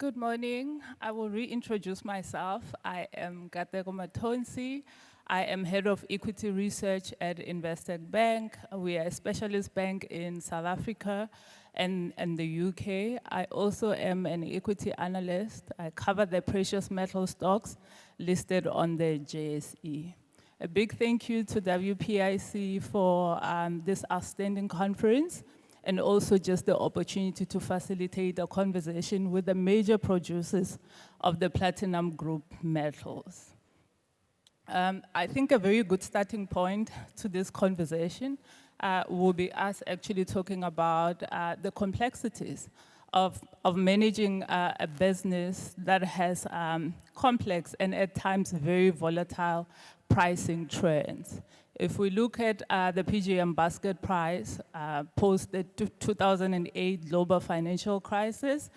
Good morning. I will reintroduce myself. I am Nkateko Mathonsi. I am head of equity research at Investec Bank. We are a specialist bank in South Africa and the UK. I also am an equity analyst. I cover the precious metal stocks listed on the JSE. A big thank you to WPIC for this outstanding conference, and also just the opportunity to facilitate a conversation with the major producers of the platinum group metals. I think a very good starting point to this conversation will be us actually talking about the complexities of managing a business that has complex and at times very volatile pricing trends. If we look at the PGM basket price post the 2008 global financial crisis,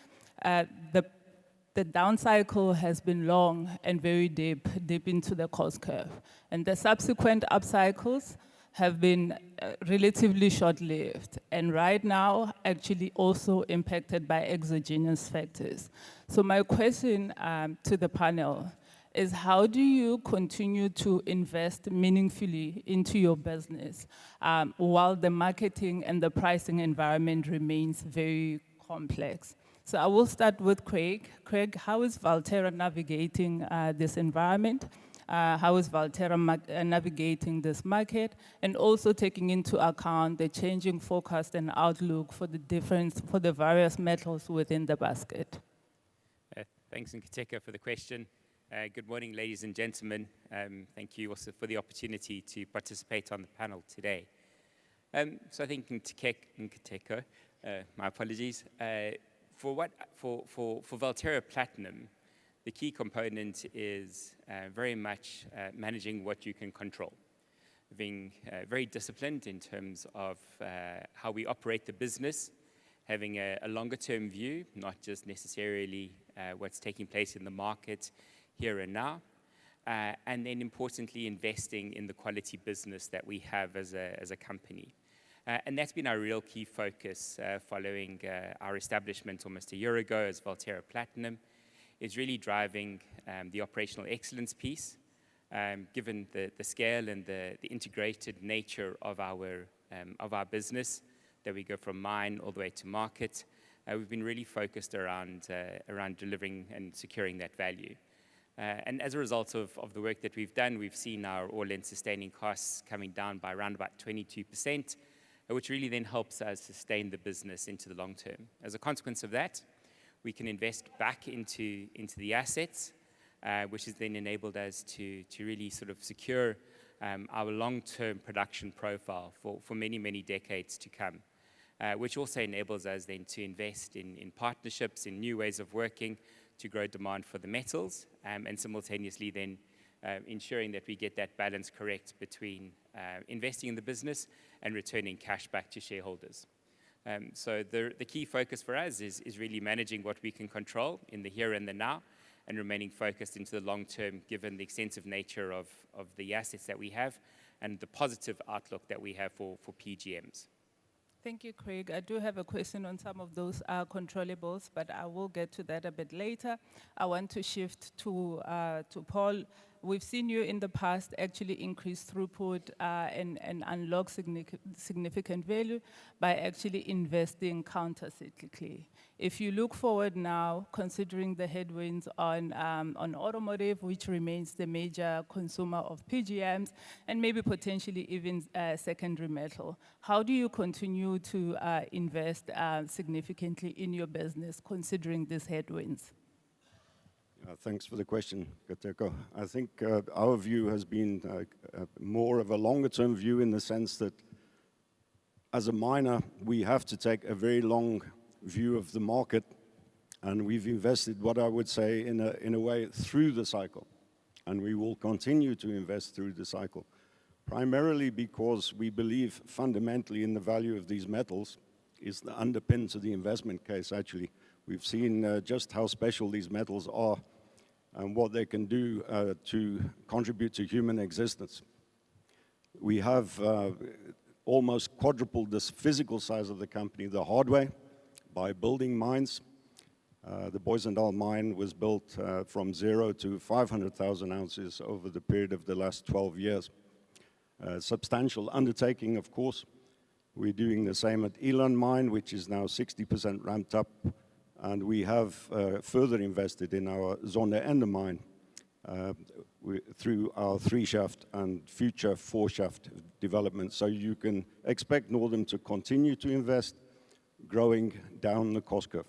the down cycle has been long and very deep into the cost curve. And the subsequent up cycles have been relatively short-lived, and right now actually also impacted by exogenous factors. So my question to the panel is, how do you continue to invest meaningfully into your business while the marketing and the pricing environment remains very complex? So I will start with Craig. Craig, how is Valterra navigating this environment? How is Valterra navigating this market? And also taking into account the changing forecast and outlook for the various metals within the basket. Thanks, Nkateko, for the question. Good morning, ladies and gentlemen. Thank you also for the opportunity to participate on the panel today. So I think Nkateko, my apologies. For Valterra Platinum, the key component is very much managing what you can control. Being very disciplined in terms of how we operate the business, having a longer term view, not just necessarily what's taking place in the market here and now, and then importantly investing in the quality business that we have as a company. And that's been our real key focus following our establishment almost a year ago as Valterra Platinum, is really driving the operational excellence piece, given the scale and the integrated nature of our business, that we go from mine all the way to market. We've been really focused around delivering and securing that value. And as a result of the work that we've done, we've seen our all-in sustaining costs coming down by around about 22%, which really then helps us sustain the business into the long term. As a consequence of that, we can invest back into the assets, which has then enabled us to really sort of secure our long-term production profile for many, many decades to come, which also enables us then to invest in partnerships, in new ways of working, to grow demand for the metals, and simultaneously then ensuring that we get that balance correct between investing in the business and returning cash back to shareholders. So the key focus for us is really managing what we can control in the here and the now, and remaining focused into the long term, given the extensive nature of the assets that we have and the positive outlook that we have for PGMs. Thank you, Craig. I do have a question on some of those controllables, but I will get to that a bit later. I want to shift to Paul. We've seen you in the past actually increase throughput and unlock significant value by actually investing counter-cyclically. If you look forward now, considering the headwinds on automotive, which remains the major consumer of PGMs, and maybe potentially even secondary metal, how do you continue to invest significantly in your business, considering these headwinds? Thanks for the question, Nkateko. I think our view has been more of a longer-term view, in the sense that as a miner, we have to take a very long view of the market, and we've invested, what I would say, in a way through the cycle, and we will continue to invest through the cycle, primarily because we believe fundamentally in the value of these metals is the underpin to the investment case. Actually, we've seen just how special these metals are and what they can do to contribute to human existence. We have almost quadrupled this physical size of the company the hard way by building mines. The Booysendal mine was built from 0 to 500,000 ounces over the period of the last 12 years. Substantial undertaking, of course. We're doing the same at Eland mine, which is now 60% ramped up, and we have further invested in our Zonde Ende mine through our 3-shaft and future 4-shaft development. So you can expect Northam to continue to invest, growing down the cost curve.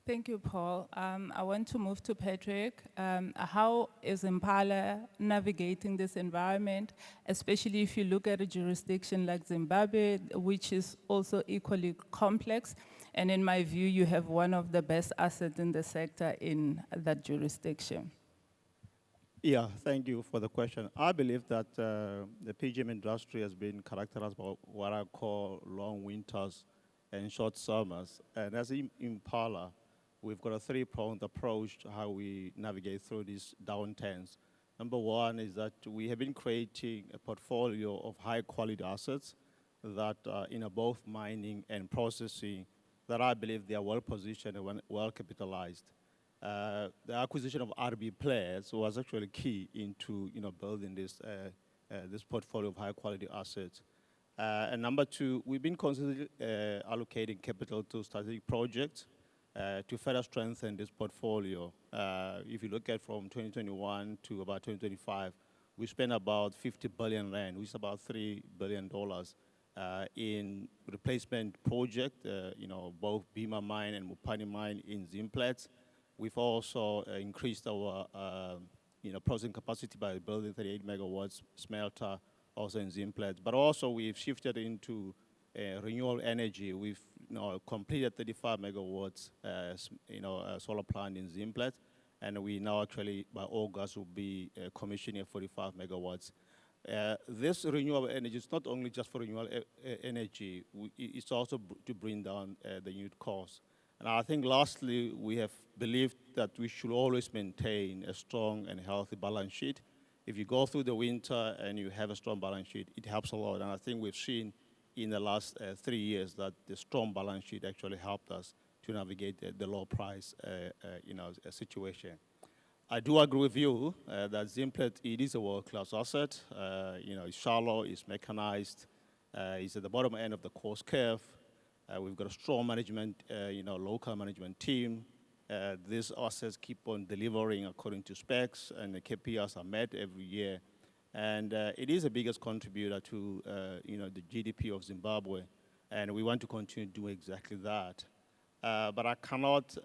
Thank you, Paul. I want to move to Patrick. How is Impala navigating this environment, especially if you look at a jurisdiction like Zimbabwe, which is also equally complex? And in my view, you have one of the best assets in the sector in that jurisdiction. Yeah, thank you for the question. I believe that the PGM industry has been characterized by what I call long winters and short summers. And as Impala, we've got a 3-pronged approach to how we navigate through these downturns. Number one is that we have been creating a portfolio of high-quality assets that are in both mining and processing that I believe they are well-positioned and well-capitalized. The acquisition of RB Players was actually key into building this portfolio of high-quality assets. And number two, we've been constantly allocating capital to strategic projects to further strengthen this portfolio. If you look at from 2021 to about 2025, we spent about 50 billion rand, which is about $3 billion in replacement project, both Bima Mine and Mupani Mine in Zimplats. We've also increased our processing capacity by building 38 megawatts smelter also in Zimplats. But also we've shifted into renewable energy. We've completed 35 megawatts solar plant in Zimplats, and we now actually by August will be commissioning 45 megawatts. This renewable energy is not only just for renewable energy, it's also to bring down the unit cost. And I think lastly, we have believed that we should always maintain a strong and healthy balance sheet. If you go through the winter and you have a strong balance sheet, it helps a lot. And I think we've seen in the last 3 years that the strong balance sheet actually helped us to navigate the low price situation. I do agree with you that Zimplats, it is a world-class asset. It's shallow, it's mechanized, it's at the bottom end of the cost curve. We've got a strong management, local management team. These assets keep on delivering according to specs, and the KPIs are met every year. And it is the biggest contributor to, the GDP of Zimbabwe, and we want to continue doing exactly that. But I cannot,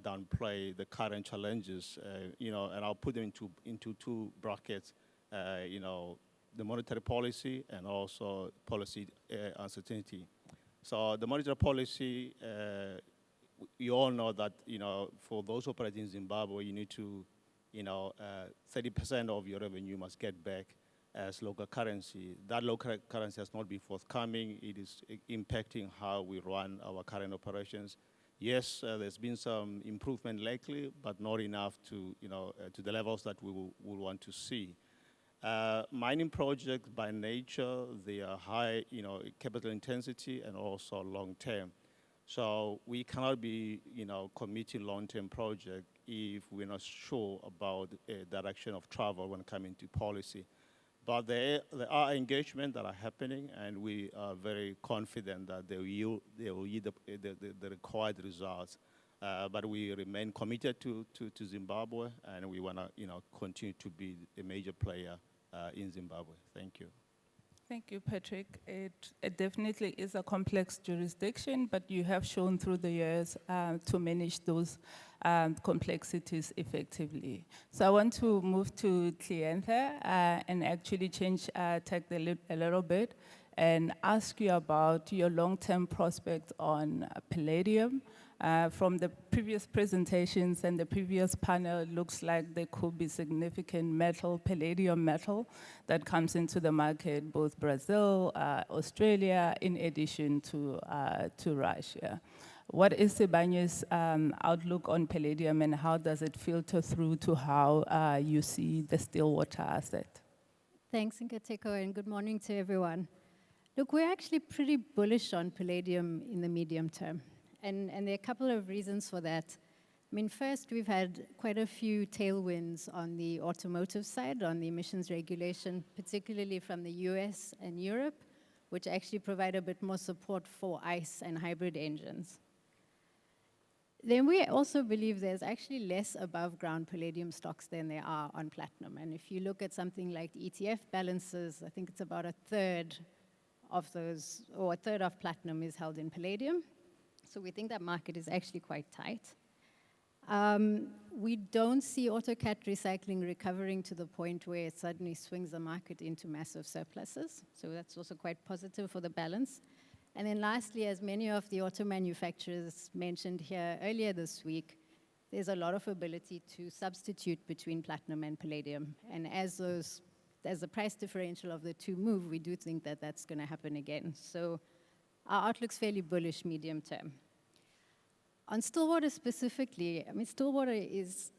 downplay the current challenges, and I'll put them into 2 brackets, the monetary policy and also policy uncertainty. So the monetary policy, you all know that, for those operating in Zimbabwe, you need to, 30% of your revenue must get back as local currency. That local currency has not been forthcoming. It is impacting how we run our current operations. Yes, there's been some improvement lately, but not enough to, to the levels that we will want to see. Mining projects by nature, they are high, capital intensity and also long-term. So we cannot be, committing long-term projects if we're not sure about the direction of travel when coming to policy. But there are engagements that are happening, and we are very confident that they will yield the required results. But we remain committed to Zimbabwe, and we want to, continue to be a major player in Zimbabwe. Thank you. Thank you, Patrick. It definitely is a complex jurisdiction, but you have shown through the years to manage those complexities effectively. So I want to move to Kleantha and actually change tack a little bit and ask you about your long-term prospect on palladium. From the previous presentations and the previous panel, it looks like there could be significant metal, palladium metal, that comes into the market, both Brazil, Australia, in addition to Russia. What is Sibanye's outlook on palladium, and how does it filter through to how you see the Stillwater asset? Thanks, Nkateko, and good morning to everyone. Look, we're actually pretty bullish on palladium in the medium term. And there are a couple of reasons for that. I mean, first, we've had quite a few tailwinds on the automotive side, on the emissions regulation, particularly from the US and Europe, which actually provide a bit more support for ICE and hybrid engines. Then we also believe there's actually less above ground palladium stocks than there are on platinum. And if you look at something like the ETF balances, I think it's about a third of those, or a third of platinum is held in palladium. So we think that market is actually quite tight. We don't see autocat recycling recovering to the point where it suddenly swings the market into massive surpluses. So that's also quite positive for the balance. And then lastly, as many of the auto manufacturers mentioned here earlier this week, there's a lot of ability to substitute between platinum and palladium. And as the price differential of the two move, we do think that that's going to happen again. So our outlook's fairly bullish medium term. On Stillwater specifically, I mean, Stillwater is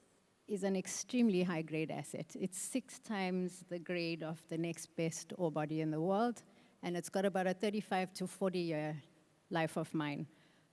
an extremely high-grade asset. It's 6 times the grade of the next best ore body in the world, and it's got about a 35 to 40-year life of mine.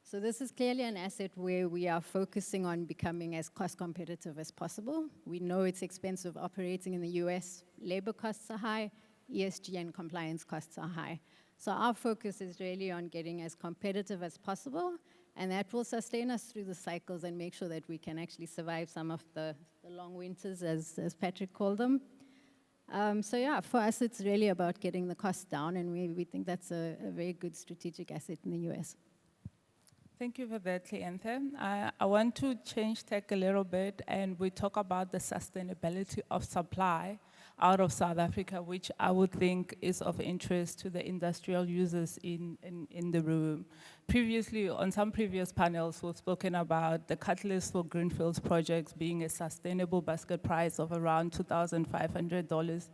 So this is clearly an asset where we are focusing on becoming as cost competitive as possible. We know it's expensive operating in the US. Labor costs are high, ESG and compliance costs are high. So our focus is really on getting as competitive as possible, and that will sustain us through the cycles and make sure that we can actually survive some of the long winters, as Patrick called them. So yeah, for us, it's really about getting the costs down, and we think that's a very good strategic asset in the US. Thank you for that, Kleantha. I want to change tack a little bit, and we talk about the sustainability of supply out of South Africa, which I would think is of interest to the industrial users in the room. Previously, on some previous panels, we've spoken about the catalyst for greenfields projects being a sustainable basket price of around $2,500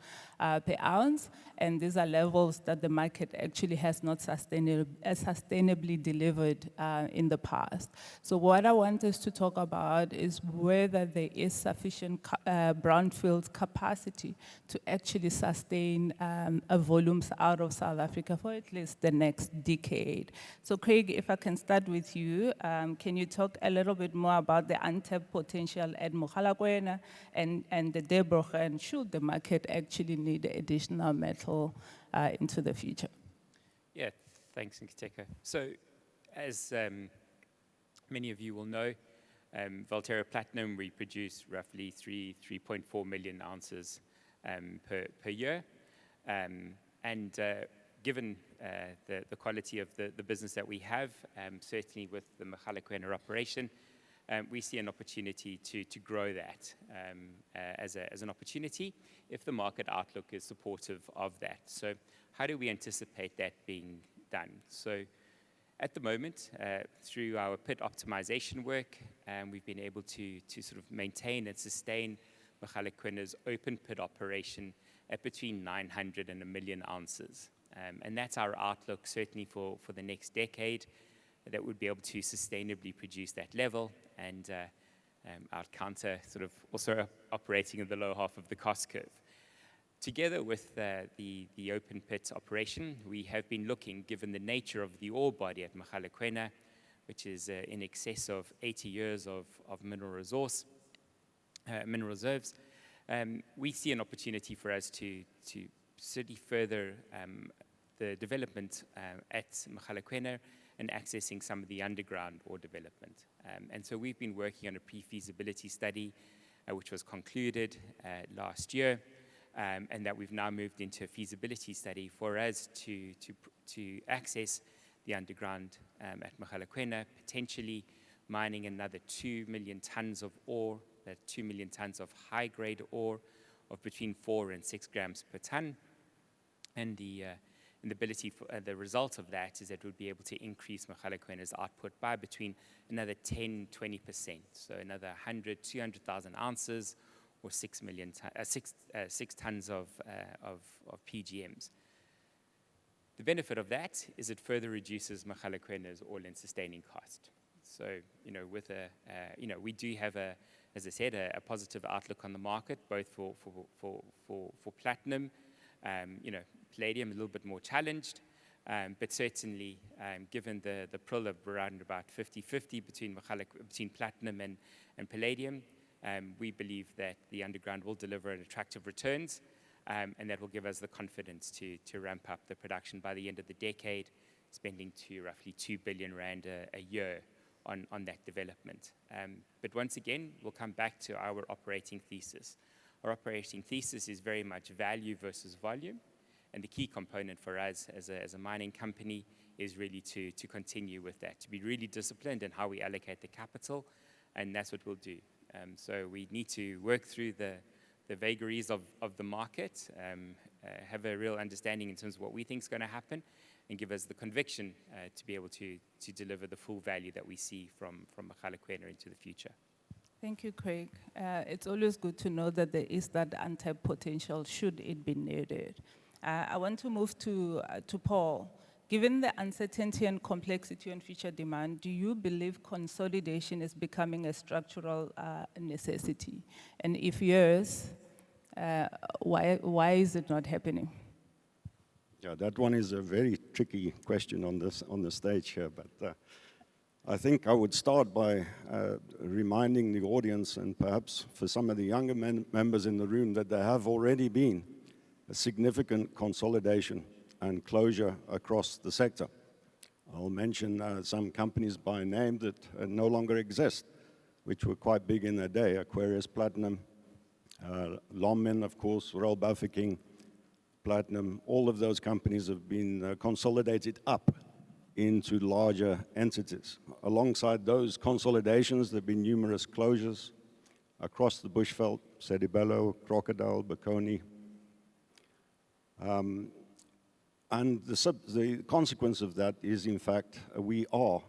per ounce, and these are levels that the market actually has not sustainably delivered in the past. So what I want us to talk about is whether there is sufficient brownfield capacity to actually sustain volumes out of South Africa for at least the next decade. So Craig, if I can start with you, can you talk a little bit more about the untapped potential at Mogalakwena and the Debroch, and should the market actually need additional metal into the future? Yeah, thanks, Nkateko. So as many of you will know, Valterra Platinum, we produce roughly 3.4 million ounces per year. Given the quality of the business that we have, certainly with the Mogalakwena operation, we see an opportunity to grow that as an opportunity if the market outlook is supportive of that. So how do we anticipate that being done? So at the moment, through our pit optimization work, we've been able to sort of maintain and sustain Mogalakwena's open pit operation at between 900 and 1 million ounces. And that's our outlook, certainly for the next decade, that would be able to sustainably produce that level, and our counter sort of also operating in the low half of the cost curve. Together with the open pit operation, we have been looking, given the nature of the ore body at Mogalakwena, which is in excess of 80 years of mineral reserves, we see an opportunity for us to certainly further the development at Mogalakwena and accessing some of the underground ore development. And so we've been working on a pre-feasibility study, which was concluded last year, and that we've now moved into a feasibility study for us to access the underground at Mogalakwena, potentially mining another 2 million tons of ore, 2 million tons of high-grade ore of between 4 and 6 grams per ton. And the ability for the result of that is that we'll be able to increase Mogalakwena's output by between another 10-20%, so another 200,000 ounces, or 6 tons of PGMs. The benefit of that is it further reduces Mogalakwena's all-in sustaining cost. So, with we do have as I said, a positive outlook on the market, both for platinum. Palladium a little bit more challenged, But certainly, given the prill of around about 50-50 between platinum and palladium, we believe that the underground will deliver attractive returns, and that will give us the confidence to ramp up the production by the end of the decade, spending to roughly 2 billion rand a year on that development. But once again, we'll come back to our operating thesis. Our operating thesis is very much value versus volume, and the key component for us as a mining company is really to continue with that, to be really disciplined in how we allocate the capital, and that's what we'll do. So we need to work through the vagaries of the market, have a real understanding in terms of what we think is going to happen, and give us the conviction to be able to deliver the full value that we see from Mogalakwena into the future. Thank you, Craig. It's always good to know that there is that untapped potential should it be needed. I want to move to Paul. Given the uncertainty and complexity on future demand, do you believe consolidation is becoming a structural necessity? And if yes, why is it not happening? Yeah, that one is a very tricky question on the stage here, but I think I would start by reminding the audience, and perhaps for some of the younger members in the room, that there have already been a significant consolidation and closure across the sector. I'll mention some companies by name that no longer exist, which were quite big in their day: Aquarius Platinum, Lonmin, of course, Royal Bafokeng Platinum. All of those companies have been consolidated up into larger entities. Alongside those consolidations, there have been numerous closures across the bushveld: Sedibelo, Crocodile, Bokoni. And the consequence of that is, in fact, we are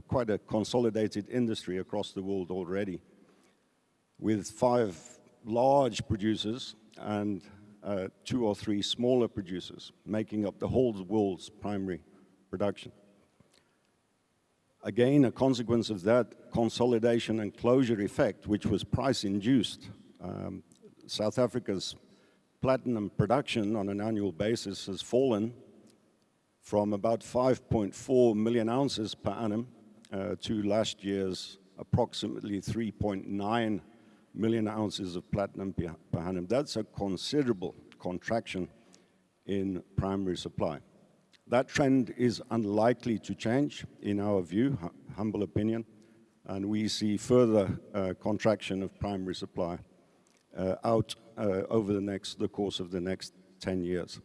quite a consolidated industry across the world already, with 5 large producers and 2 or 3 smaller producers making up the whole world's primary production. Again, a consequence of that consolidation and closure effect, which was price-induced. South Africa's platinum production on an annual basis has fallen from about 5.4 million ounces per annum to last year's approximately 3.9 million ounces of platinum per annum. That's a considerable contraction in primary supply. That trend is unlikely to change, in our view, humble opinion, and we see further contraction of primary supply out over the course of the next 10 years.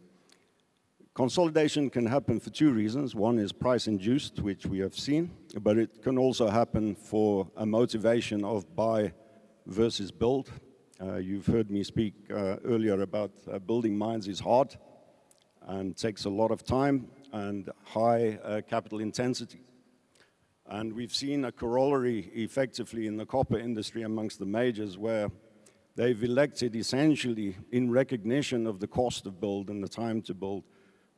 Consolidation can happen for 2 reasons. One is price-induced, which we have seen, but it can also happen for a motivation of buy versus build. You've heard me speak earlier about building mines is hard and takes a lot of time and high capital intensity. And we've seen a corollary effectively in the copper industry amongst the majors, where they've elected essentially, in recognition of the cost of build and the time to build,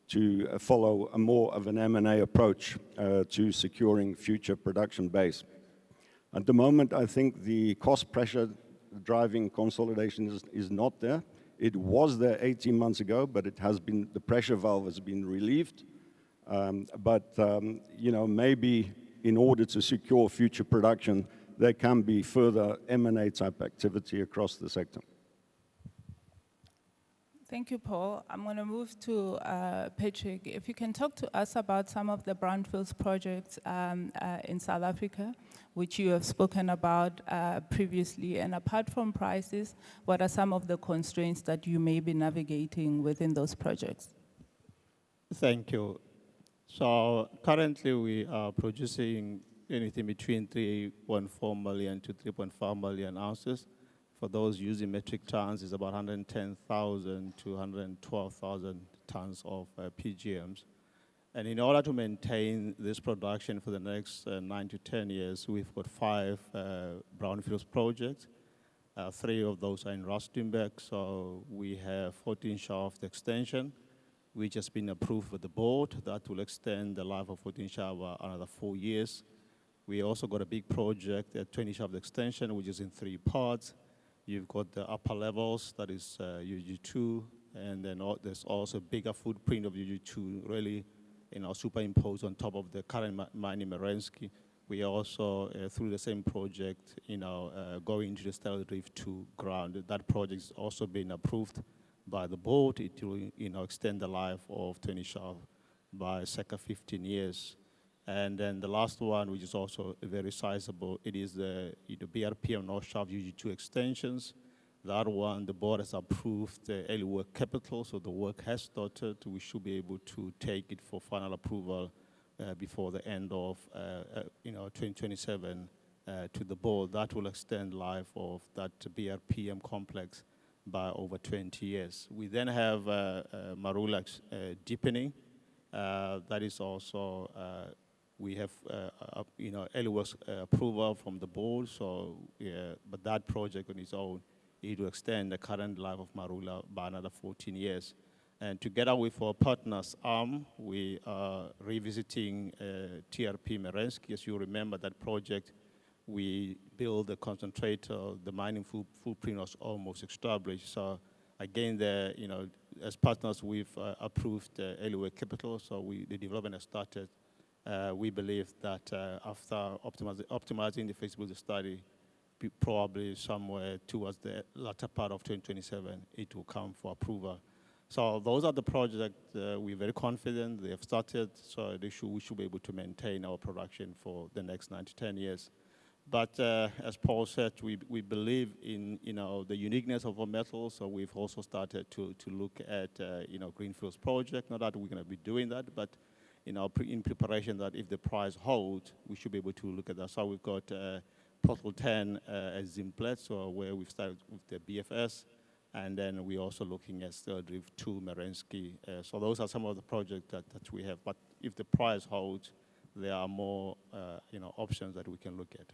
to follow a more of an M&A approach to securing future production base. At the moment, I think the cost pressure driving consolidation is not there. It was there 18 months ago, but it has been, the pressure valve has been relieved. You know, maybe in order to secure future production, there can be further M&A type activity across the sector. Thank you, Paul. I'm going to move to Patrick. If you can talk to us about some of the brownfields projects in South Africa, which you have spoken about previously, and apart from prices, what are some of the constraints that you may be navigating within those projects? Thank you. So currently we are producing anything between 3.4 million to 3.5 million ounces. For those using metric tons, it's about 110,000 to 112,000 tons of PGMs. And in order to maintain this production for the next 9 to 10 years, we've got 5 brownfields projects. 3 of those are in Rustenburg. So we have 14 shaft extension, which has been approved with the board. That will extend the life of 14 shaft another 4 years. We also got a big project, a 20 shaft extension, which is in 3 parts. You've got the upper levels, that is UG2, and then there's also a bigger footprint of UG2, really superimposed on top of the current mine in Merensky. We are also, through the same project, going into the Styldrift 2 ground. That project is also being approved by the board. It will, extend the life of Tony Shaw by circa 15 years. And then the last one, which is also very sizable, it is the BRPM North Shaft UG2 extensions. That one, the board has approved the early work capital, so the work has started. We should be able to take it for final approval before the end of 2027 to the board. That will extend life of that BRPM complex by over 20 years. We then have Morutlwa deepening. That is also, we have early works approval from the board. So, but that project on its own, it will extend the current life of Morutlwa by another 14 years. And together with our partners, we are revisiting TRP Merensky. As you remember that project, we built the concentrator, the mining footprint was almost established. So again, as partners, we've approved early work capital, so the development has started. We believe that after optimizing the feasibility study, probably somewhere towards the latter part of 2027, it will come for approval. So those are the projects we're very confident they have started, so we should be able to maintain our production for the next 9 to 10 years. But as Paul said, we believe in the uniqueness of our metal, so we've also started to look at greenfields project. Not that we're going to be doing that, but in preparation that if the price holds, we should be able to look at that. So we've got Portal 10 as Zimplats, so where we've started with the BFS, and then we're also looking at Styldrift 2 Merensky. So those are some of the projects that we have. But if the price holds, there are more options that we can look at.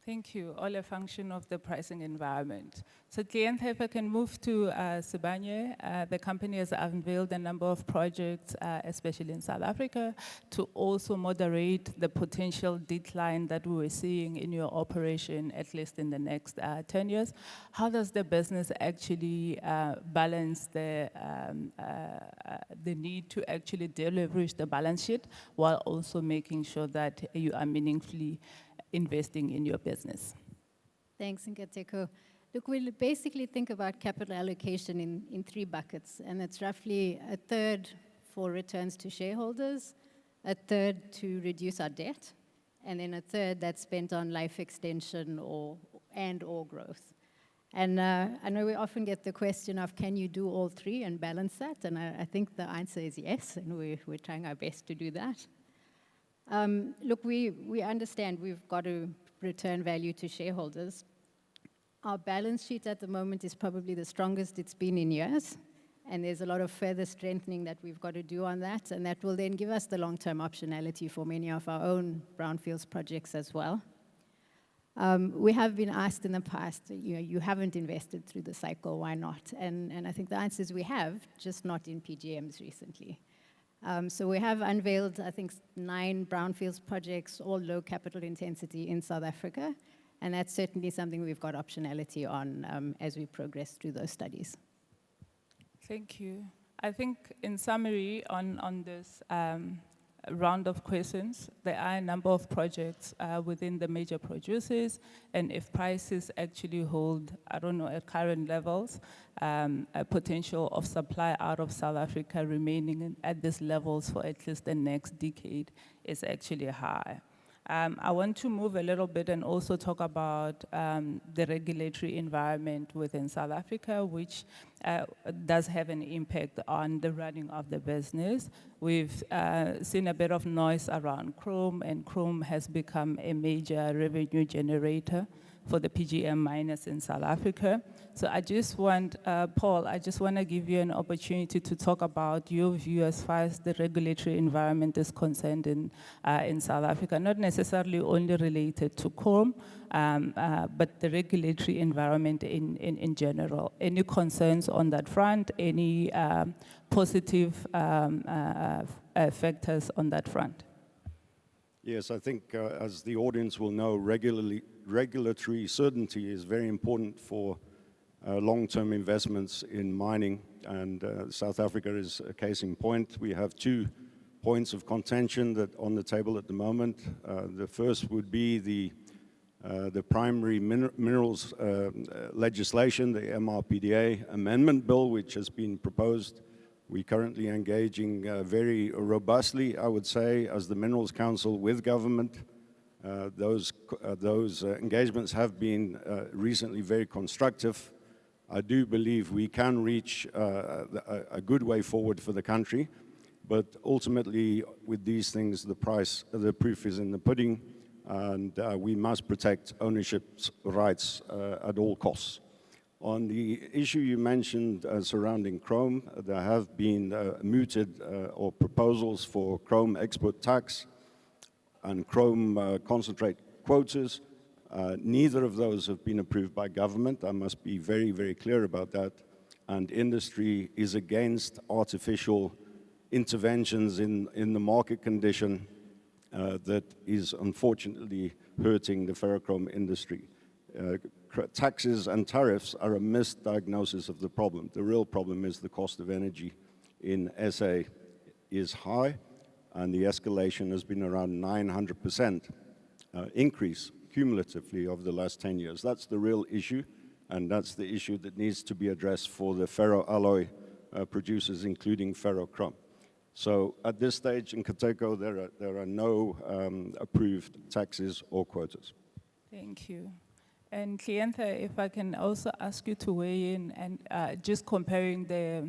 Thank you. All a function of the pricing environment. So Kleantha, if I can move to Sibanye, the company has unveiled a number of projects, especially in South Africa, to also moderate the potential decline that we were seeing in your operation, at least in the next 10 years. How does the business actually balance the need to actually deleverage the balance sheet while also making sure that you are meaningfully investing in your business? Thanks, Nkateko. Look, we'll basically think about capital allocation in 3 buckets, and it's roughly a third for returns to shareholders, a third to reduce our debt, and then a third that's spent on life extension or growth. And I know we often get the question of, can you do all 3 and balance that? And I think the answer is yes, and we're trying our best to do that. Look, we understand we've got to return value to shareholders. Our balance sheet at the moment is probably the strongest it's been in years, and there's a lot of further strengthening that we've got to do on that, and that will then give us the long-term optionality for many of our own brownfields projects as well. We have been asked in the past, you haven't invested through the cycle, why not? And I think the answer is we have, just not in PGMs recently. So we have unveiled, I think, 9 brownfields projects, all low capital intensity in South Africa. And that's certainly something we've got optionality on as we progress through those studies. Thank you. I think in summary on this round of questions, there are a number of projects within the major producers, and if prices actually hold, I don't know, at current levels, a potential of supply out of South Africa remaining at these levels for at least the next decade is actually high. I want to move a little bit and also talk about the regulatory environment within South Africa, which does have an impact on the running of the business. We've seen a bit of noise around chrome, and chrome has become a major revenue generator for the PGM miners in South Africa. So I just want, Paul, I just want to give you an opportunity to talk about your view as far as the regulatory environment is concerned in South Africa, not necessarily only related to chrome, but the regulatory environment in general. Any concerns on that front? Any positive factors on that front? Yes, I think as the audience will know, regulatory certainty is very important for long-term investments in mining, and South Africa is a case in point. We have 2 points of contention that on the table at the moment. The first would be the primary minerals legislation, the MRPDA amendment bill, which has been proposed. We're currently engaging very robustly, I would say, as the Minerals Council with government. Those engagements have been recently very constructive. I do believe we can reach a good way forward for the country, but ultimately with these things, the proof is in the pudding, and we must protect ownership rights at all costs. On the issue you mentioned surrounding chrome, there have been mooted or proposals for chrome export tax and chrome concentrate quotas. Neither of those have been approved by government. I must be very, very clear about that. And industry is against artificial interventions in the market condition that is unfortunately hurting the ferrochrome industry. Taxes and tariffs are a misdiagnosis of the problem. The real problem is the cost of energy in SA is high, and the escalation has been around 900% increase cumulatively over the last 10 years. That's the real issue, and that's the issue that needs to be addressed for the ferroalloy producers, including ferrochrome. So at this stage in Nkateko, there are no approved taxes or quotas. Thank you. And Kleantha, if I can also ask you to weigh in and just comparing the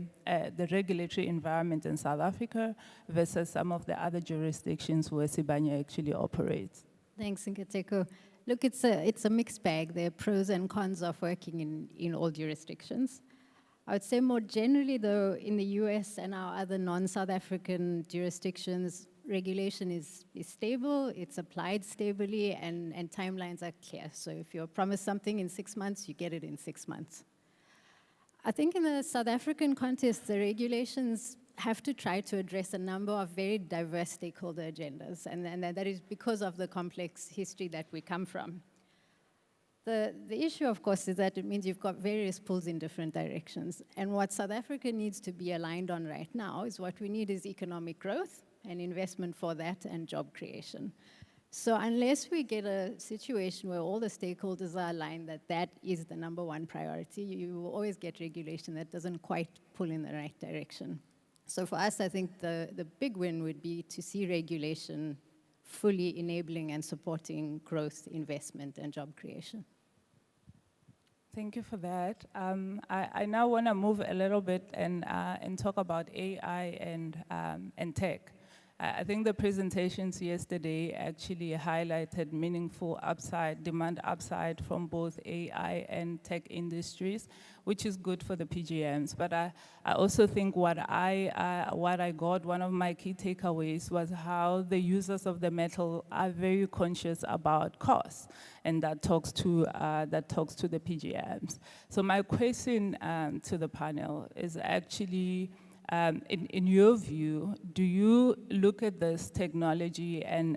regulatory environment in South Africa versus some of the other jurisdictions where Sibanye actually operates. Thanks, Nkateko. Look, it's a mixed bag. There are pros and cons of working in all jurisdictions. I would say more generally, though, in the US and our other non-South African jurisdictions, regulation is stable, it's applied stably, and timelines are clear. So if you're promised something in 6 months, you get it in 6 months. I think in the South African context, the regulations have to try to address a number of very diverse stakeholder agendas, and that is because of the complex history that we come from. The issue, of course, is that it means you've got various pulls in different directions. And what South Africa needs to be aligned on right now is what we need is economic growth and investment for that and job creation. So unless we get a situation where all the stakeholders are aligned that that is the #1 priority, you will always get regulation that doesn't quite pull in the right direction. So for us, I think the big win would be to see regulation fully enabling and supporting growth, investment, and job creation. Thank you for that. I now want to move a little bit and talk about AI and tech. I think the presentations yesterday actually highlighted meaningful upside, demand upside from both AI and tech industries, which is good for the PGMs. But I also think what I got, one of my key takeaways was how the users of the metal are very conscious about costs, and that talks to the PGMs. So my question to the panel is actually, in your view, do you look at this technology and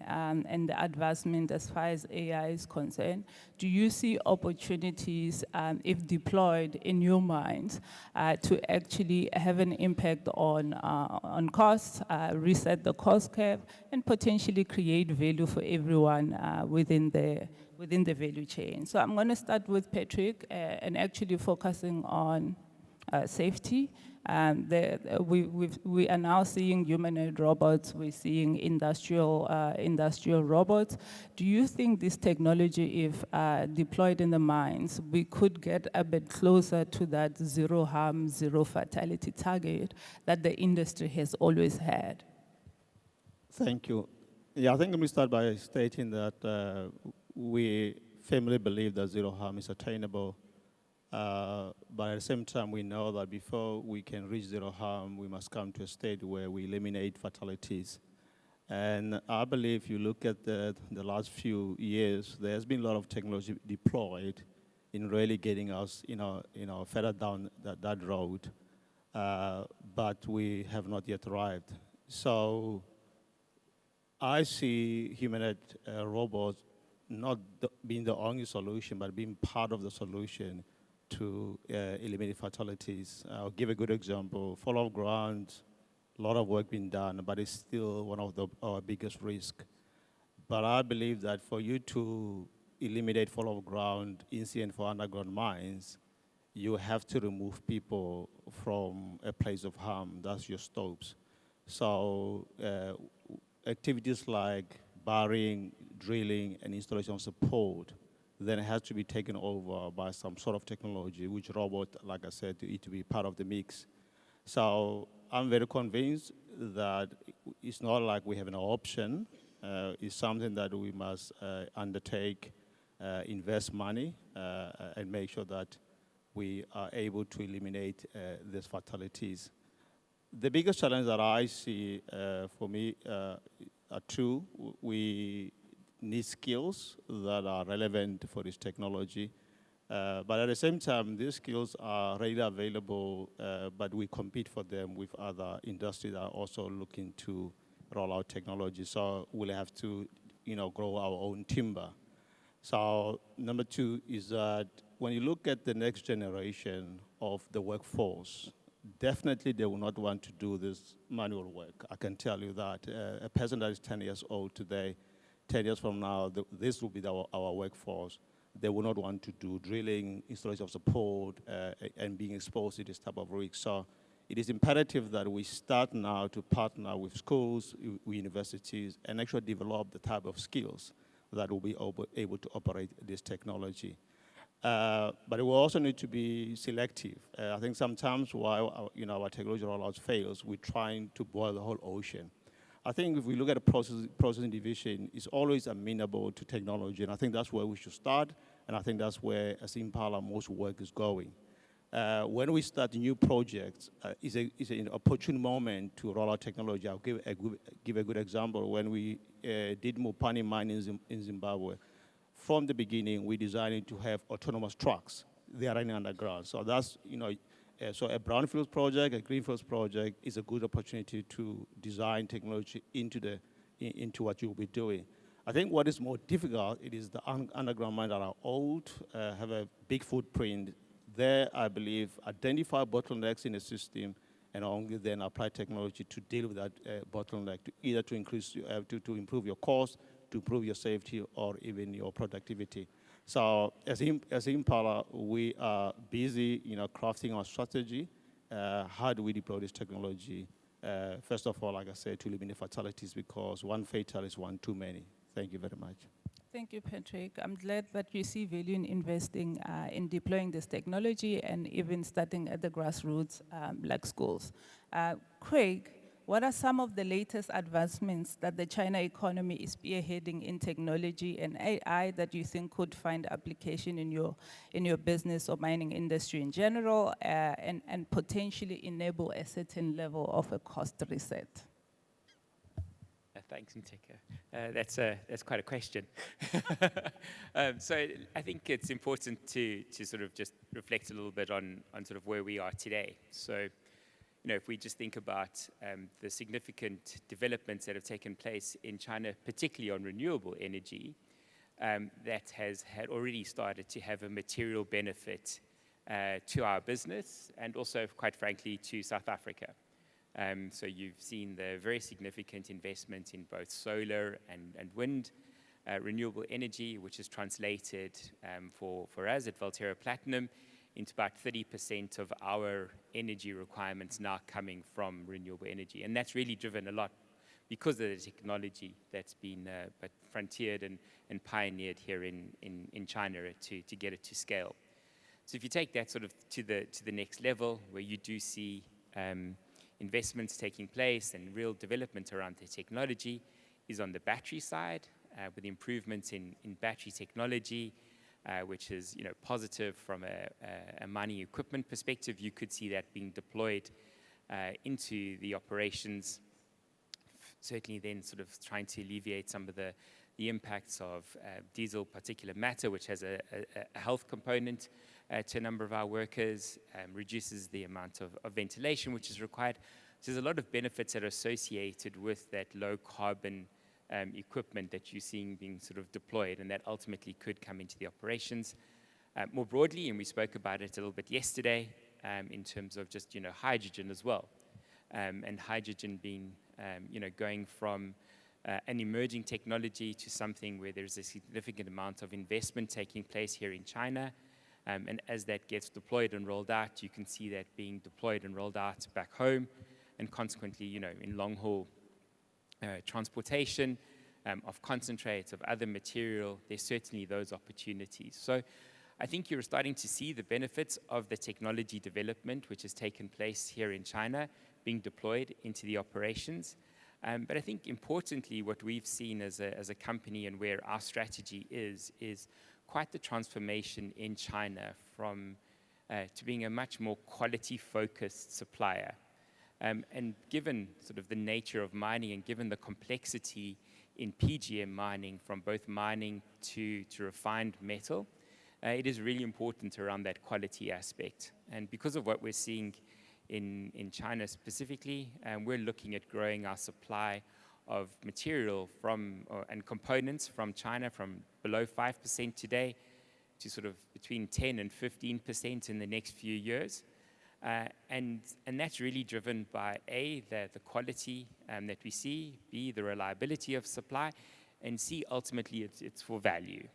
the advancement as far as AI is concerned? Do you see opportunities, if deployed in your mind, to actually have an impact on costs, reset the cost curve, and potentially create value for everyone within the value chain? So I'm going to start with Patrick and actually focusing on safety. We are now seeing humanoid robots, we're seeing industrial robots. Do you think this technology, if deployed in the mines, we could get a bit closer to that zero harm, zero fatality target that the industry has always had? Thank you. Yeah, I think let me start by stating that we firmly believe that zero harm is attainable. But at the same time, we know that before we can reach zero harm, we must come to a state where we eliminate fatalities. And I believe if you look at the last few years, there's been a lot of technology deployed in really getting us further down that road, but we have not yet arrived. So I see humanoid robots not being the only solution, but being part of the solution to eliminate fatalities. I'll give a good example. Fall of ground a lot of work being done, but it's still one of our biggest risks. But I believe that for you to eliminate fall of ground incident for underground mines, you have to remove people from a place of harm. That's your stopes. So activities like burying, drilling, and installation of support then has to be taken over by some sort of technology, which robot, like I said, it to be part of the mix. So I'm very convinced that it's not like we have an option. It's something that we must undertake, invest money, and make sure that we are able to eliminate these fatalities. The biggest challenge that I see for me are two. We need skills that are relevant for this technology. But at the same time, these skills are readily available, but we compete for them with other industries that are also looking to roll out technology. So we'll have to, grow our own timber. So number two is that when you look at the next generation of the workforce, definitely they will not want to do this manual work. I can tell you that. A person that is 10 years old today, 10 years from now, this will be our workforce. They will not want to do drilling, installation of support, and being exposed to this type of risk. So it is imperative that we start now to partner with schools, with universities, and actually develop the type of skills that will be able to operate this technology. But we also need to be selective. I think sometimes while our technology rollout fails, we're trying to boil the whole ocean. I think if we look at the processing division, it's always amenable to technology, and I think that's where we should start, and I think that's where, as Impala, most work is going. When we start new projects, it's an opportune moment to roll out technology. I'll give a good example. When we did Mopani mine in Zimbabwe, from the beginning, we designed to have autonomous trucks. They are running underground. So that's, so a brownfields project, a greenfields project is a good opportunity to design technology into what you'll be doing. I think what is more difficult, it is the underground mines that are old, have a big footprint. There, I believe, identify bottlenecks in the system and only then apply technology to deal with that bottleneck, either to improve your cost, to improve your safety, or even your productivity. So as Impala, we are busy, crafting our strategy. How do we deploy this technology? First of all, like I said, to eliminate fatalities, because one fatal is one too many. Thank you very much. Thank you, Patrick. I'm glad that you see value in investing in deploying this technology and even starting at the grassroots, like schools. Craig, what are some of the latest advancements that the China economy is spearheading in technology and AI that you think could find application in your business or mining industry in general, and potentially enable a certain level of a cost reset? Thanks, Nkateko. That's quite a question. So I think it's important to sort of just reflect a little bit on sort of where we are today. So, if we just think about the significant developments that have taken place in China, particularly on renewable energy, that had already started to have a material benefit to our business and also, quite frankly, to South Africa. So you've seen the very significant investment in both solar and wind renewable energy, which is translated for us at Valterra Platinum into about 30% of our energy requirements now coming from renewable energy. And that's really driven a lot because of the technology that's been frontiered and pioneered here in China to get it to scale. So if you take that sort of to the next level, where you do see investments taking place and real development around the technology, is on the battery side, with improvements in battery technology, which is positive from a mining equipment perspective. You could see that being deployed into the operations, certainly then sort of trying to alleviate some of the impacts of diesel particulate matter, which has a health component to a number of our workers, reduces the amount of ventilation which is required. So there's a lot of benefits that are associated with that low carbon equipment that you're seeing being sort of deployed, and that ultimately could come into the operations. More broadly, and we spoke about it a little bit yesterday, in terms of just hydrogen as well. and hydrogen being, going from an emerging technology to something where there's a significant amount of investment taking place here in China. And as that gets deployed and rolled out, you can see that being deployed and rolled out back home, and consequently, in long-haul transportation of concentrates, of other material, there's certainly those opportunities. So I think you're starting to see the benefits of the technology development which has taken place here in China being deployed into the operations. But I think importantly, what we've seen as a company and where our strategy is quite the transformation in China from to being a much more quality-focused supplier. And given sort of the nature of mining and given the complexity in PGM mining, from both mining to refined metal, it is really important around that quality aspect. And because of what we're seeing in China specifically, we're looking at growing our supply of material and components from China from below 5% today to sort of between 10 and 15% in the next few years. And that's really driven by A, the quality that we see, B, the reliability of supply, and C, ultimately it's for value.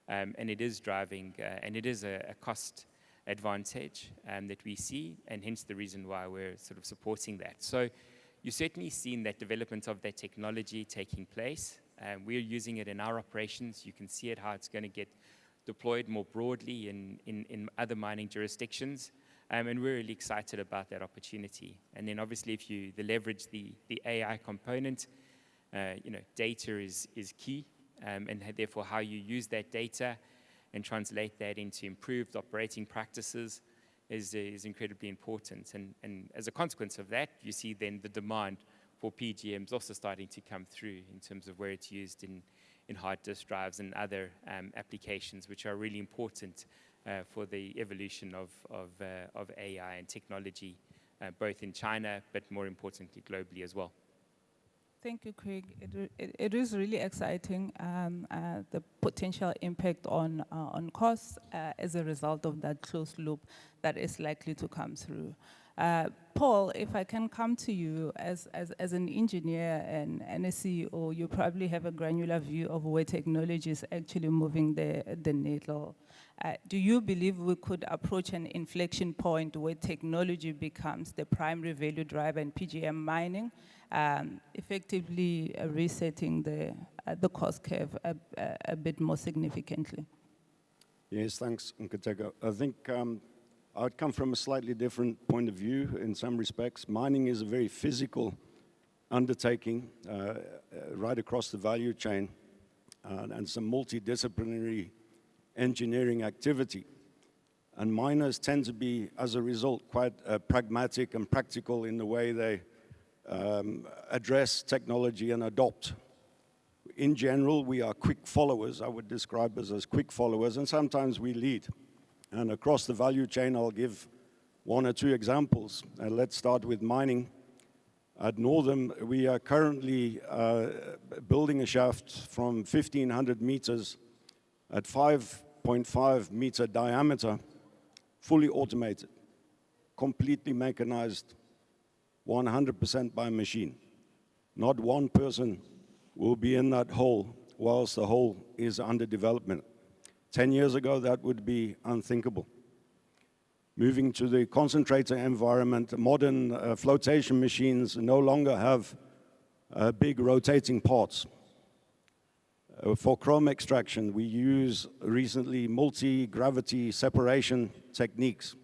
And it is driving, and it is a cost advantage that we see, and hence the reason why we're sort of supporting that. So you've certainly seen that development of that technology taking place. We're using it in our operations. You can see it, how it's going to get deployed more broadly in other mining jurisdictions. And we're really excited about that opportunity. And then obviously if you leverage the AI component, data is key, and therefore how you use that data and translate that into improved operating practices is incredibly important. And as a consequence of that, you see then the demand for PGMs also starting to come through in terms of where it's used in hard disk drives and other applications, which are really important for the evolution of AI and technology, both in China, but more importantly, globally as well. Thank you, Craig. It is really exciting, the potential impact on costs as a result of that closed loop that is likely to come through. Paul, if I can come to you as an engineer and a CEO, you probably have a granular view of where technology is actually moving the needle. Do you believe we could approach an inflection point where technology becomes the primary value driver in PGM mining, effectively resetting the cost curve a bit more significantly? Yes, thanks, Nkateko. I think I would come from a slightly different point of view in some respects. Mining is a very physical undertaking right across the value chain, and some multidisciplinary engineering activity. And miners tend to be, as a result, quite pragmatic and practical in the way they address technology and adopt. In general, we are quick followers. I would describe us as quick followers, and sometimes we lead. And across the value chain, I'll give one or two examples. Let's start with mining. At Northam, we are currently building a shaft from 1,500 meters at 5.5 meter diameter, fully automated, completely mechanized, 100% by machine. Not one person will be in that hole whilst the hole is under development. 10 years ago, that would be unthinkable. Moving to the concentrator environment, modern flotation machines no longer have big rotating parts. For chrome extraction, we use recently multi-gravity separation techniques.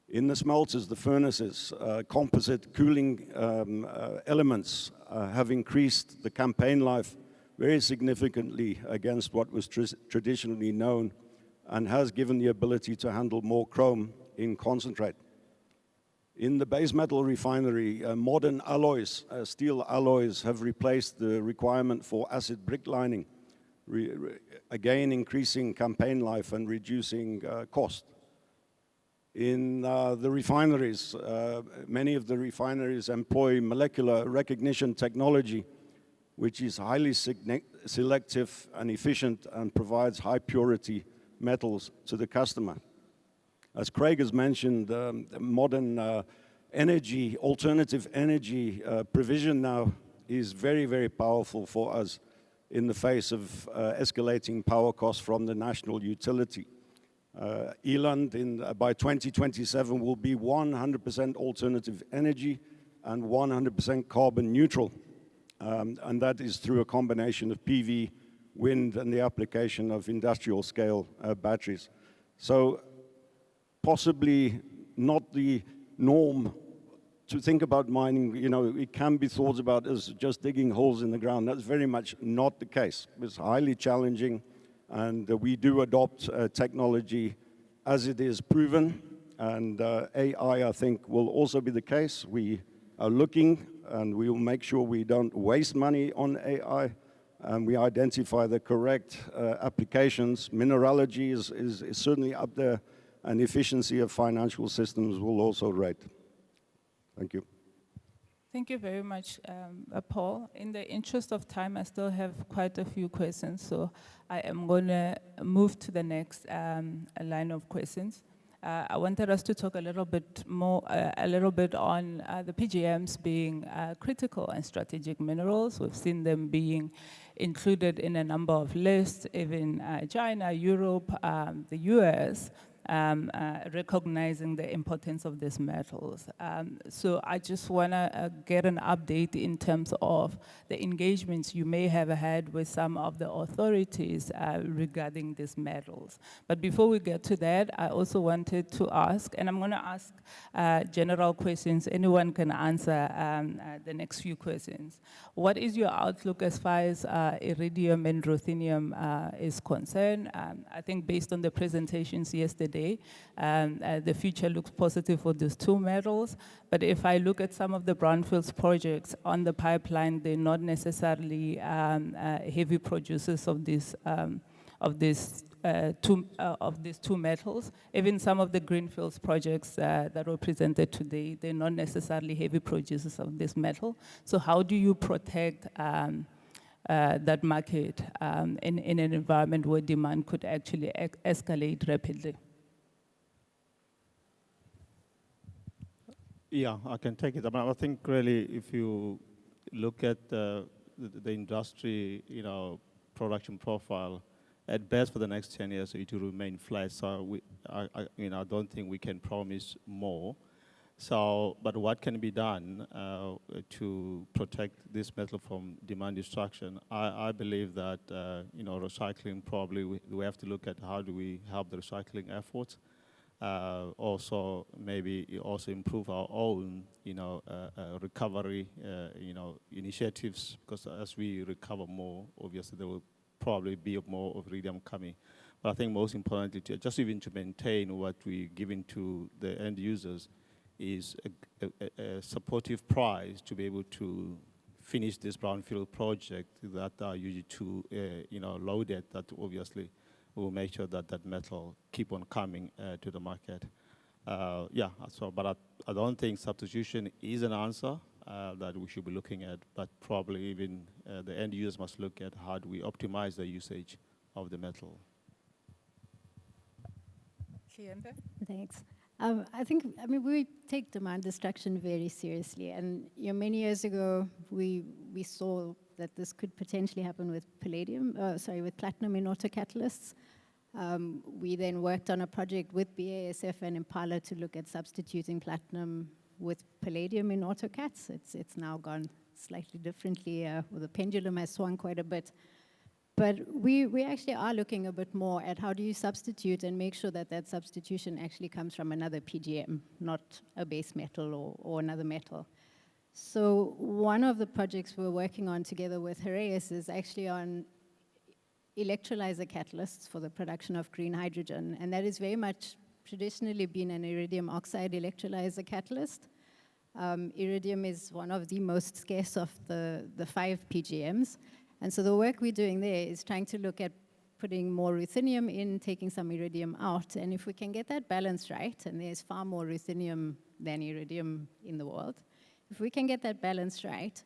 In the smelters, the furnaces, composite cooling elements have increased the campaign life very significantly against what was traditionally known, and has given the ability to handle more chrome in concentrate. In the base metal refinery, modern alloys, steel alloys, have replaced the requirement for acid brick lining, again increasing campaign life and reducing cost. In the refineries, many of the refineries employ molecular recognition technology, which is highly selective and efficient and provides high purity metals to the customer. As Craig has mentioned, modern energy, alternative energy provision now is very, very powerful for us in the face of escalating power costs from the national utility. Eland by 2027 will be 100% alternative energy and 100% carbon neutral. And that is through a combination of PV, wind, and the application of industrial scale batteries. So possibly not the norm to think about mining. You know, it can be thought about as just digging holes in the ground. That's very much not the case. It's highly challenging, and we do adopt technology as it is proven, and AI, I think, will also be the case. We are looking, and we will make sure we don't waste money on AI, and we identify the correct applications. Mineralogy is certainly up there, and efficiency of financial systems will also rate. Thank you. Thank you very much, Paul. In the interest of time, I still have quite a few questions, so I am going to move to the next line of questions. I wanted us to talk a little bit more, on the PGMs being critical and strategic minerals. We've seen them being included in a number of lists, even China, Europe, the US. Recognizing the importance of these metals. So I just want to get an update in terms of the engagements you may have had with some of the authorities regarding these metals. But before we get to that, I also wanted to ask, and I'm going to ask general questions. Anyone can answer the next few questions. What is your outlook as far as iridium and ruthenium is concerned? I think based on the presentations yesterday, the future looks positive for these two metals. But if I look at some of the brownfields projects on the pipeline, they're not necessarily heavy producers of these two metals. Even some of the greenfields projects that were presented today, they're not necessarily heavy producers of this metal. So how do you protect that market in an environment where demand could actually escalate rapidly? Yeah, I can take it. I mean, I think really if you look at the industry, production profile, at best for the next 10 years, it will remain flat. So I don't think we can promise more. So, but what can be done to protect this metal from demand destruction? I believe that, recycling probably, we have to look at how do we help the recycling efforts. Also, maybe also improve our own, recovery, initiatives, because as we recover more, obviously there will probably be more of iridium coming. But I think most importantly, just even to maintain what we're giving to the end users is a supportive price to be able to finish this brownfield project that are usually too, loaded, that obviously will make sure that that metal keep on coming to the market. Yeah, so, but I don't think substitution is an answer that we should be looking at, but probably even the end users must look at how do we optimize the usage of the metal. Kleantha? Thanks. I mean, we take demand destruction very seriously, and many years ago we saw that this could potentially happen with with platinum in autocatalysts. We then worked on a project with BASF and Impala to look at substituting platinum with palladium in autocats. It's now gone slightly differently, or the pendulum has swung quite a bit. But we actually are looking a bit more at how do you substitute and make sure that that substitution actually comes from another PGM, not a base metal or another metal. So one of the projects we're working on together with Heraeus is actually on electrolyzer catalysts for the production of green hydrogen. And that is very much traditionally been an iridium oxide electrolyzer catalyst. Iridium is one of the most scarce of the 5 PGMs. And so the work we're doing there is trying to look at putting more ruthenium in, taking some iridium out. And if we can get that balance right, and there's far more ruthenium than iridium in the world, if we can get that balance right,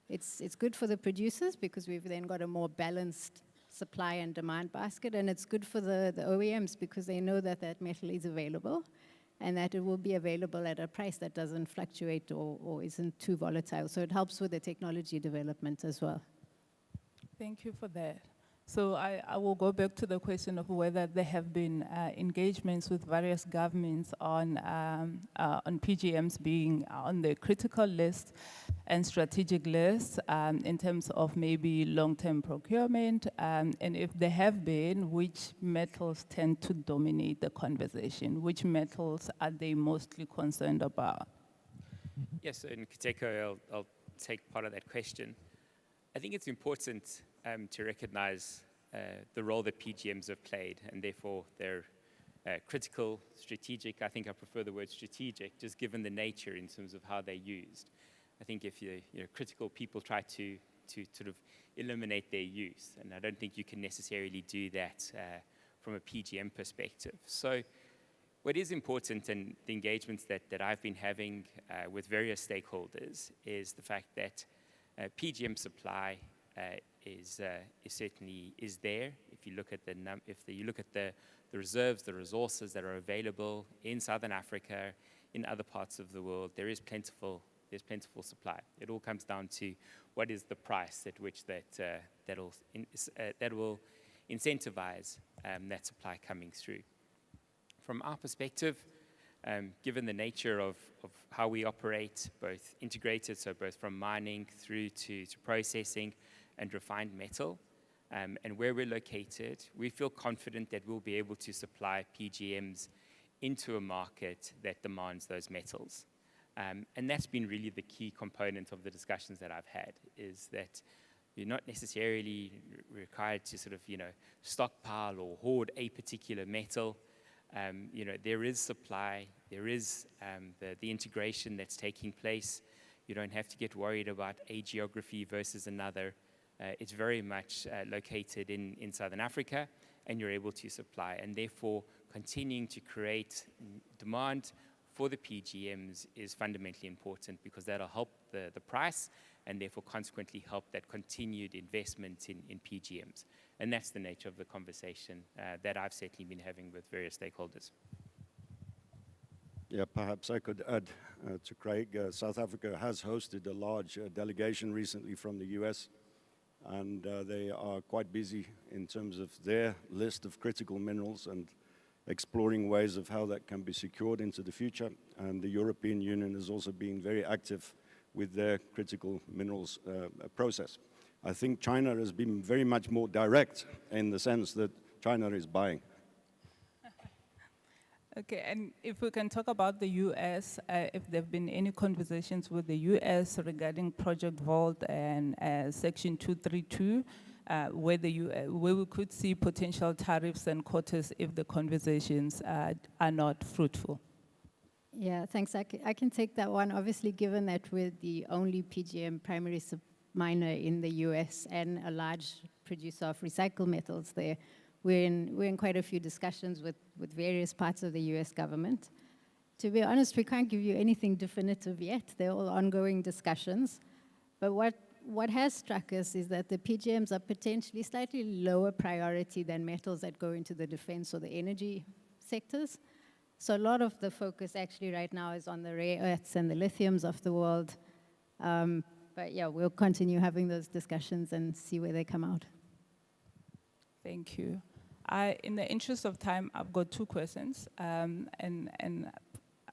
it's good for the producers because we've then got a more balanced supply and demand basket, and it's good for the OEMs because they know that that metal is available. and that it will be available at a price that doesn't fluctuate or isn't too volatile. So it helps with the technology development as well. Thank you for that. So I will go back to the question of whether there have been engagements with various governments on PGMs being on the critical list and strategic list in terms of maybe long-term procurement, and if there have been, which metals tend to dominate the conversation? Which metals are they mostly concerned about? Yes, so in Nkateko, I'll take part of that question. I think it's important to recognize the role that PGMs have played, and therefore they're critical, strategic. I think I prefer the word strategic, just given the nature in terms of how they're used. I think if critical, people try to sort of eliminate their use, and I don't think you can necessarily do that from a PGM perspective. So what is important, and the engagements that I've been having with various stakeholders, is the fact that PGM supply is certainly there. If you look at the reserves, the resources that are available in Southern Africa, in other parts of the world, there's plentiful supply. It all comes down to what is the price at which that will incentivize that supply coming through. From our perspective, given the nature of how we operate, both integrated, so both from mining through to processing and refined metal, and where we're located, we feel confident that we'll be able to supply PGMs into a market that demands those metals. And that's been really the key component of the discussions that I've had, is that you're not necessarily required to sort of, stockpile or hoard a particular metal. There is supply, there is the integration that's taking place. You don't have to get worried about a geography versus another. It's very much located in Southern Africa, and you're able to supply. And therefore, continuing to create demand for the PGMs is fundamentally important, because that'll help the price, and therefore consequently help that continued investment in PGMs. And that's the nature of the conversation that I've certainly been having with various stakeholders. Yeah, perhaps I could add to Craig. South Africa has hosted a large delegation recently from the US, and they are quite busy in terms of their list of critical minerals and exploring ways of how that can be secured into the future. And the European Union is also being very active with their critical minerals process. I think China has been very much more direct in the sense that China is buying. Okay, and if we can talk about the US, if there have been any conversations with the US regarding Project Vault and Section 232, where we could see potential tariffs and quotas if the conversations are not fruitful. Yeah, thanks. I can take that one. Obviously, given that we're the only PGM primary miner in the US and a large producer of recycled metals there, we're in quite a few discussions with various parts of the US government. To be honest, we can't give you anything definitive yet. They're all ongoing discussions. But what has struck us is that the PGMs are potentially slightly lower priority than metals that go into the defense or the energy sectors. So a lot of the focus actually right now is on the rare earths and the lithiums of the world. But yeah, we'll continue having those discussions and see where they come out. Thank you. In the interest of time, I've got two questions, and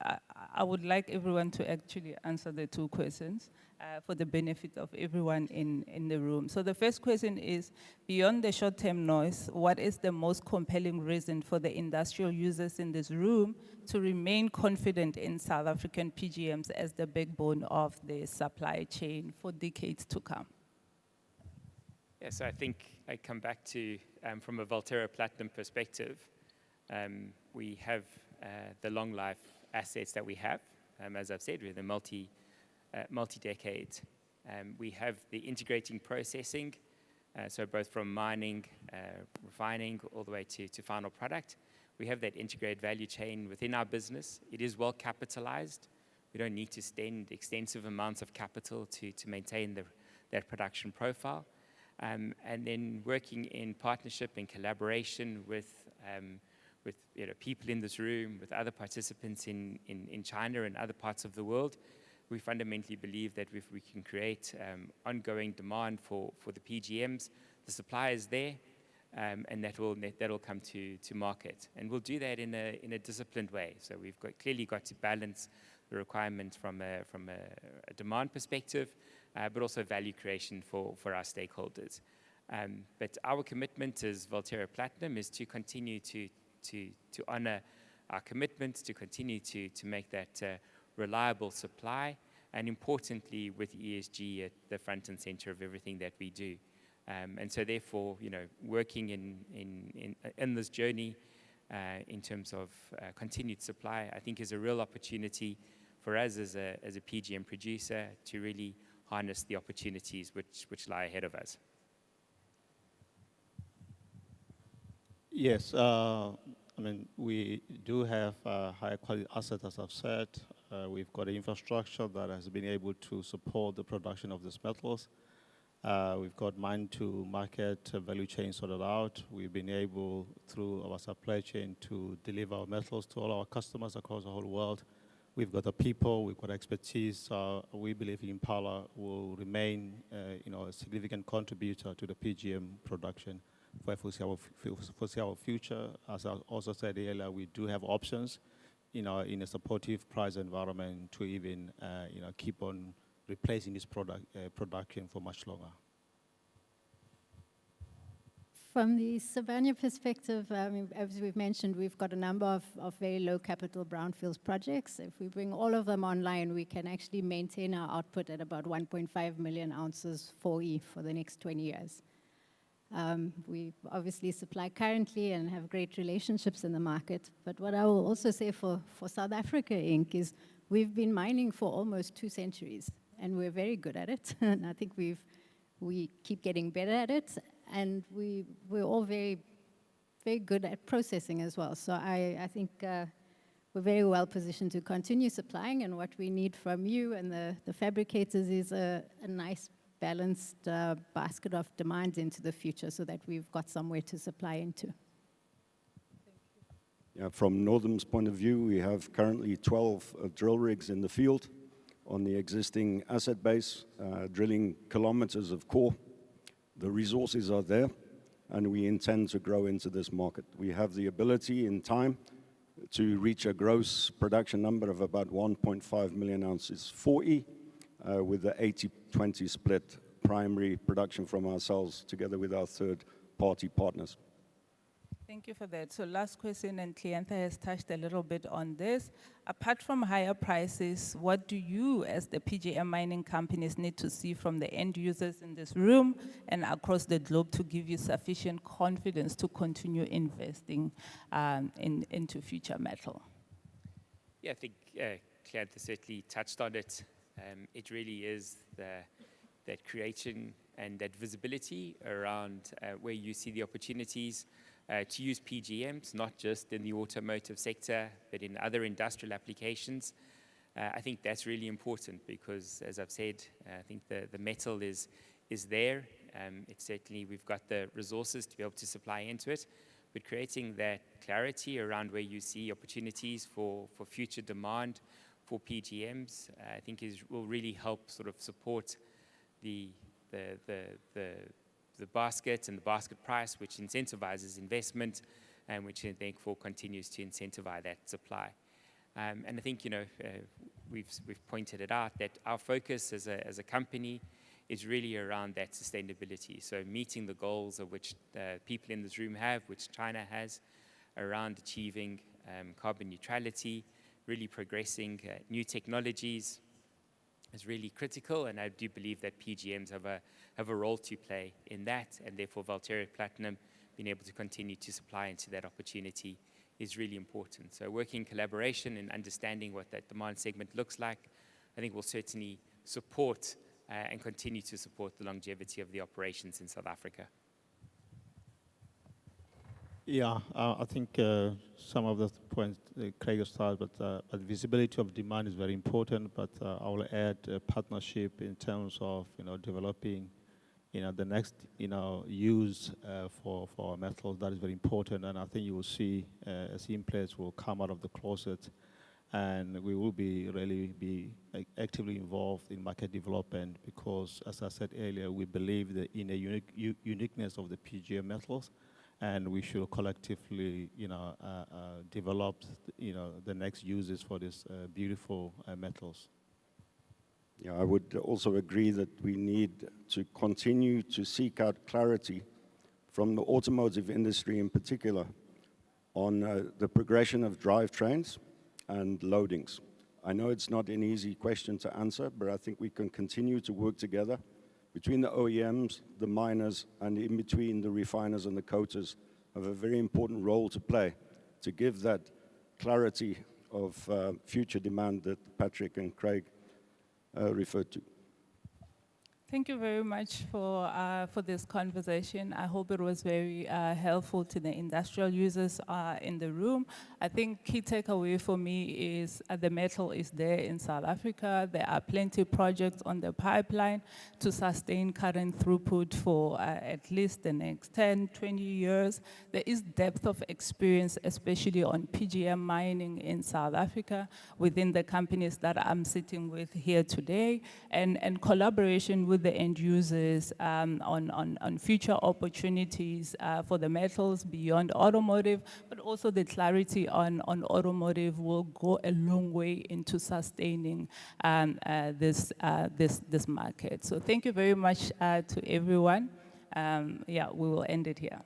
I would like everyone to actually answer the two questions for the benefit of everyone in the room. So the first question is, beyond the short-term noise, what is the most compelling reason for the industrial users in this room to remain confident in South African PGMs as the backbone of the supply chain for decades to come? Yes, I think I come back to, from a Valterra Platinum perspective, we have the long life assets that we have. As I've said, we're the multi-decade. We have the integrating processing, so both from mining, refining, all the way to final product. We have that integrated value chain within our business. It is well capitalized. We don't need to spend extensive amounts of capital to maintain that production profile. And then working in partnership and collaboration with people in this room, with other participants in China and other parts of the world, we fundamentally believe that if we can create ongoing demand for the PGMs, the supply is there, and that will come to market. And we'll do that in a disciplined way. So we've clearly got to balance the requirement from a demand perspective, but also value creation for our stakeholders. But our commitment as Valterra Platinum is to continue to honor our commitments, to continue to make that reliable supply, and importantly, with ESG at the front and center of everything that we do. And so therefore, working in this journey in terms of continued supply, I think is a real opportunity for us as a PGM producer to really harness the opportunities which lie ahead of us. Yes, we do have high quality assets, as I've said. We've got an infrastructure that has been able to support the production of these metals. We've got mine to market value chain sorted out. We've been able, through our supply chain, to deliver our metals to all our customers across the whole world. We've got the people, we've got expertise. We believe Impala will remain a significant contributor to the PGM production for foreseeable future. As I also said earlier, we do have options in a supportive price environment to even keep on replacing this production for much longer. From the Sibanye perspective, as we've mentioned, we've got a number of very low capital brownfields projects. If we bring all of them online, we can actually maintain our output at about 1.5 million ounces 4E for the next 20 years. We obviously supply currently and have great relationships in the market. But what I will also say for South Africa Inc. is we've been mining for almost 2 centuries, and we're very good at it. And I think we keep getting better at it. And we're all very, very good at processing as well. So I think we're very well positioned to continue supplying. And what we need from you and the fabricators is a nice balanced basket of demands into the future so that we've got somewhere to supply into. Yeah, from Northam's point of view, we have currently 12 drill rigs in the field on the existing asset base, drilling kilometers of core. The resources are there, and we intend to grow into this market. We have the ability in time to reach a gross production number of about 1.5 million ounces 4E, with the 80-20 split primary production from ourselves together with our third-party partners. Thank you for that. So last question, and Kleantha has touched a little bit on this. Apart from higher prices, what do you as the PGM mining companies need to see from the end users in this room and across the globe to give you sufficient confidence to continue investing into future metal? Yeah, I think Kleantha certainly touched on it. It really is that creation and that visibility around where you see the opportunities to use PGMs, not just in the automotive sector, but in other industrial applications. I think that's really important because, as I've said, I think the metal is there. It's certainly, we've got the resources to be able to supply into it, but creating that clarity around where you see opportunities for future demand for PGMs, I think will really help sort of support the basket and the basket price, which incentivizes investment and which therefore continues to incentivize that supply. And I think, we've pointed it out that our focus as a company is really around that sustainability. So meeting the goals of which people in this room have, which China has, around achieving carbon neutrality, really progressing new technologies is really critical, and I do believe that PGMs have a role to play in that, and therefore Valterra Platinum being able to continue to supply into that opportunity is really important. So working in collaboration and understanding what that demand segment looks like, I think will certainly support and continue to support the longevity of the operations in South Africa. Yeah, I think some of the points Craig has started, but visibility of demand is very important. But I will add partnership in terms of developing the next, use for our metals. That is very important, and I think you will see as Implats will come out of the closet, and we will really be actively involved in market development because, as I said earlier, we believe that in the uniqueness of the PGM metals, and we should collectively, develop, the next uses for these beautiful metals. Yeah, I would also agree that we need to continue to seek out clarity from the automotive industry in particular on the progression of drivetrains and loadings. I know it's not an easy question to answer, but I think we can continue to work together between the OEMs, the miners, and in between the refiners and the coaters have a very important role to play to give that clarity of future demand that Patrick and Craig referred to. Thank you very much for this conversation. I hope it was very helpful to the industrial users in the room. I think key takeaway for me is the metal is there in South Africa. There are plenty of projects on the pipeline to sustain current throughput for at least the next 10, 20 years. There is depth of experience, especially on PGM mining in South Africa within the companies that I'm sitting with here today, and collaboration with the end users on future opportunities for the metals beyond automotive, but also the clarity on automotive will go a long way into sustaining this market. So thank you very much to everyone. Yeah, we will end it here.